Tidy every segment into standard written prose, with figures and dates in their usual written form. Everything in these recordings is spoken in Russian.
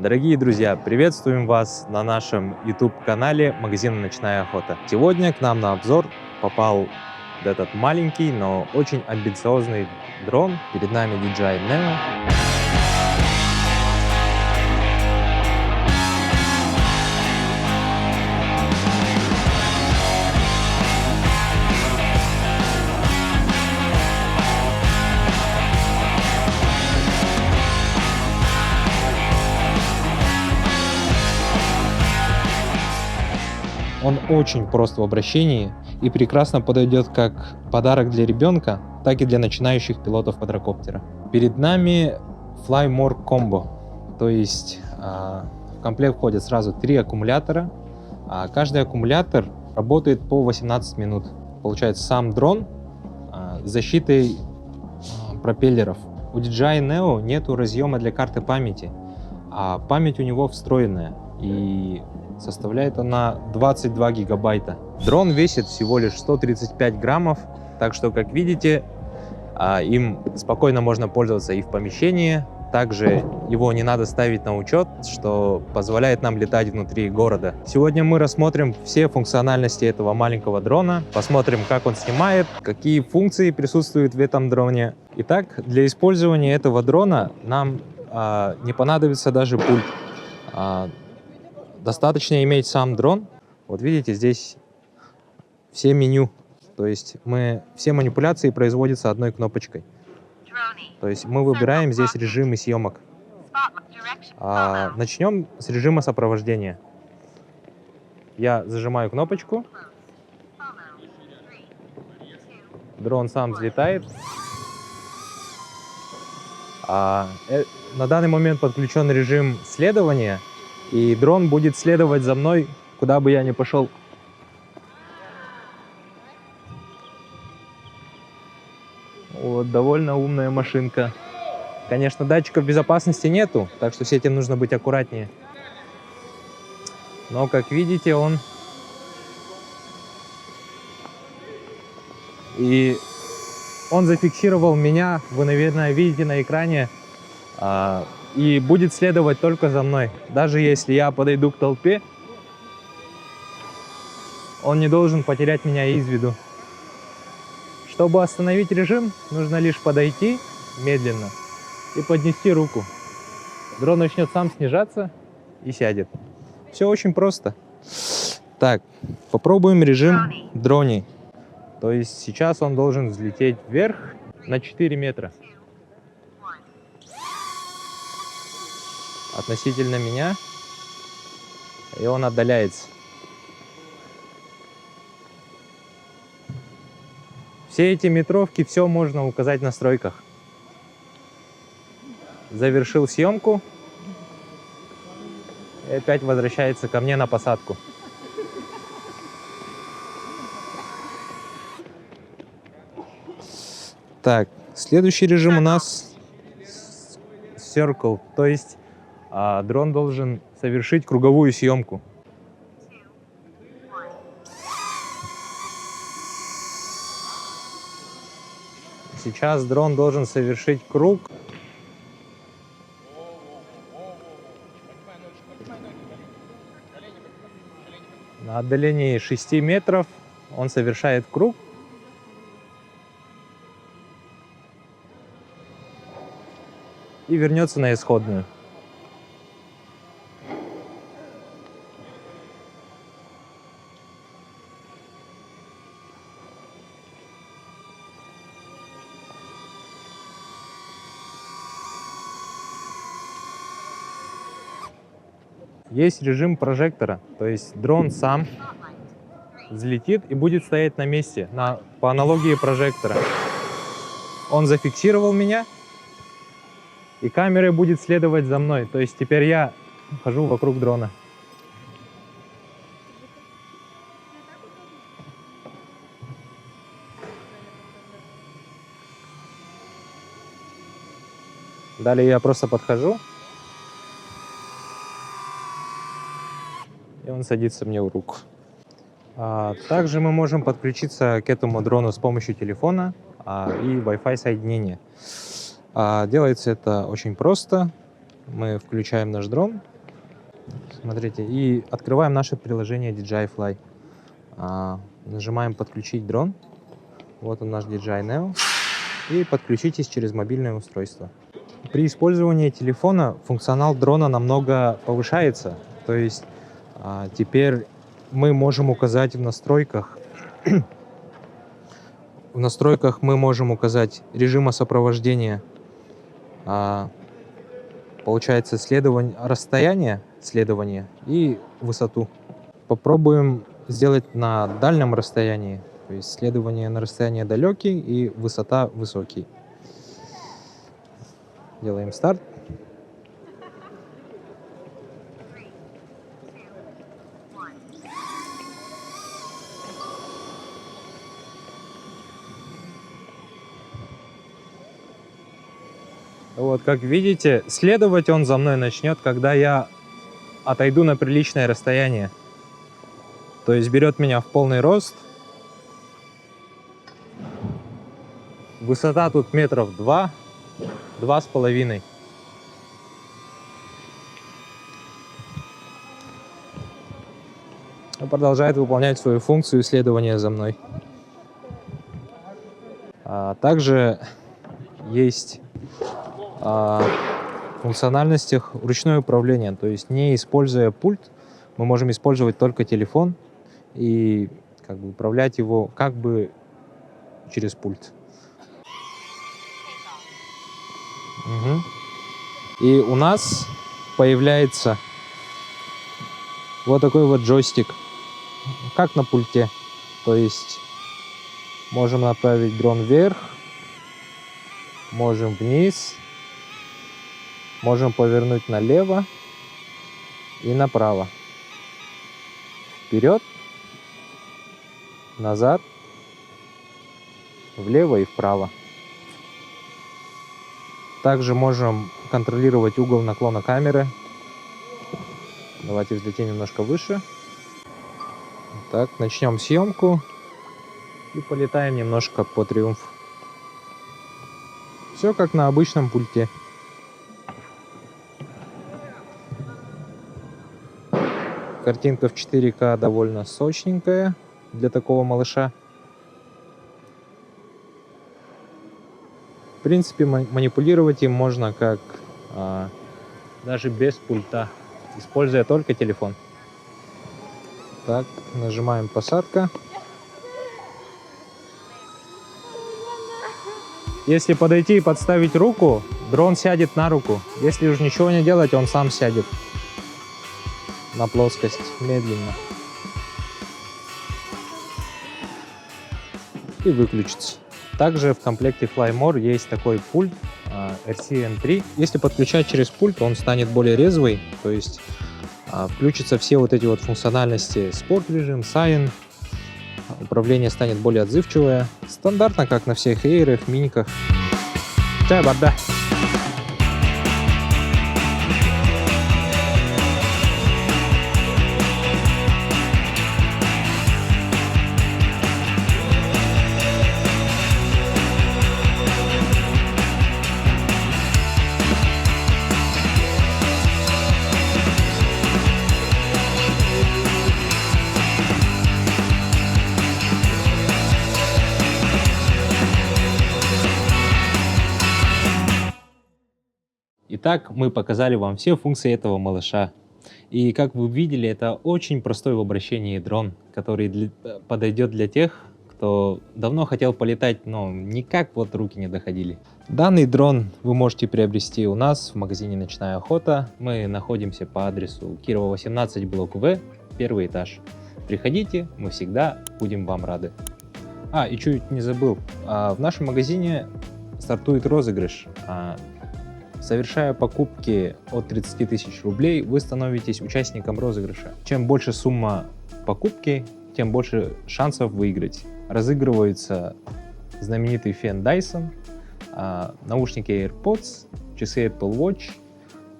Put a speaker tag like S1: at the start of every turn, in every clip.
S1: Дорогие друзья, приветствуем вас на нашем YouTube-канале магазина «Ночная охота». Сегодня к нам на обзор попал этот маленький, но очень амбициозный дрон. Перед нами DJI Neo. Он очень прост в обращении и прекрасно подойдет как подарок для ребенка, так и для начинающих пилотов квадрокоптера. Перед нами Fly More Combo, то есть в комплект входят сразу 3 аккумулятора. Каждый аккумулятор работает по 18 минут. Получается сам дрон с защитой пропеллеров. У DJI Neo нету разъема для карты памяти, а память у него встроенная. И составляет она 22 гигабайта. Дрон весит всего лишь 135 граммов, так что, как видите, им спокойно можно пользоваться и в помещении. Также его не надо ставить на учет, что позволяет нам летать внутри города. Сегодня мы рассмотрим все функциональности этого маленького дрона, посмотрим, как он снимает, какие функции присутствуют в этом дроне. Итак, для использования этого дрона нам не понадобится даже пульт. Достаточно иметь сам дрон. Вот видите, здесь все меню. То есть все манипуляции производятся одной кнопочкой. То есть мы выбираем здесь режимы съемок. Начнем с режима сопровождения. Я зажимаю кнопочку. Дрон сам взлетает. На данный момент подключен режим следования. И дрон будет следовать за мной, куда бы я ни пошел. Вот, довольно умная машинка. Конечно, датчиков безопасности нету, так что с этим нужно быть аккуратнее. Но, как видите, он зафиксировал меня, вы, наверное, видите на экране, и будет следовать только за мной. Даже если я подойду к толпе, он не должен потерять меня из виду. Чтобы остановить режим, нужно лишь подойти медленно и поднести руку. Дрон начнет сам снижаться и сядет. Все очень просто. Так, попробуем режим дрони. То есть сейчас он должен взлететь вверх на 4 метра. Относительно меня, и он отдаляется. Все эти метровки, все можно указать в настройках. Завершил съемку и опять возвращается ко мне на посадку. Так, следующий режим у нас Circle, то есть дрон должен совершить круговую съемку. Сейчас дрон должен совершить круг. На отдалении 6 метров он совершает круг. И вернется на исходную. Есть режим прожектора, то есть дрон сам взлетит и будет стоять на месте, по аналогии прожектора. Он зафиксировал меня, и камера будет следовать за мной. То есть теперь я хожу вокруг дрона. Далее я просто подхожу. И он садится мне в руку. Также мы можем подключиться к этому дрону с помощью телефона и Wi-Fi соединения. Делается это очень просто. Мы включаем наш дрон. Смотрите, и открываем наше приложение DJI Fly. Нажимаем «Подключить дрон». Вот он, наш DJI Neo. И подключитесь через мобильное устройство. При использовании телефона функционал дрона намного повышается. То есть теперь мы можем указать в настройках. В настройках мы можем указать режима сопровождения, получается, расстояние следования и высоту. Попробуем сделать на дальнем расстоянии, то есть следование на расстояние далекий и высота высокий. Делаем старт. Вот, как видите, следовать он за мной начнет, когда я отойду на приличное расстояние. То есть берет меня в полный рост. Высота тут метров 2-2,5. Он продолжает выполнять свою функцию следования за мной. Также есть функциональностях ручное управление, то есть не используя пульт, мы можем использовать только телефон и управлять его через пульт. И у нас появляется вот такой вот джойстик, как на пульте, то есть можем направить дрон вверх, можем вниз. Можем повернуть налево и направо. Вперед, назад, влево и вправо. Также можем контролировать угол наклона камеры. Давайте взлетим немножко выше. Так, начнем съемку и полетаем немножко по Триумфу. Все как на обычном пульте. Картинка в 4К довольно сочненькая для такого малыша. В принципе, манипулировать им можно даже без пульта, используя только телефон. Так, нажимаем посадка. Если подойти и подставить руку, дрон сядет на руку. Если уж ничего не делать, он сам сядет на плоскость медленно и выключится. Также в комплекте FlyMore есть такой пульт RCN3. Если подключать через пульт, он станет более резвый, то есть включатся все вот эти вот функциональности: спорт режим, Sign, управление станет более отзывчивое, стандартно, как на всех эйрах, миниках. Чай, бада. Итак, мы показали вам все функции этого малыша. И как вы видели, это очень простой в обращении дрон, который подойдет для тех, кто давно хотел полетать, но никак вот руки не доходили. Данный дрон вы можете приобрести у нас в магазине «Ночная охота». Мы находимся по адресу Кирова 18, блок В, первый этаж. Приходите, мы всегда будем вам рады. И чуть не забыл, в нашем магазине стартует розыгрыш. Совершая покупки от 30 тысяч рублей, вы становитесь участником розыгрыша. Чем больше сумма покупки, тем больше шансов выиграть. Разыгрывается знаменитый фен Dyson, наушники AirPods, часы Apple Watch,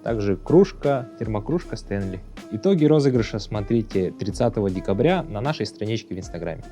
S1: также кружка, термокружка Stanley. Итоги розыгрыша смотрите 30 декабря на нашей страничке в Инстаграме.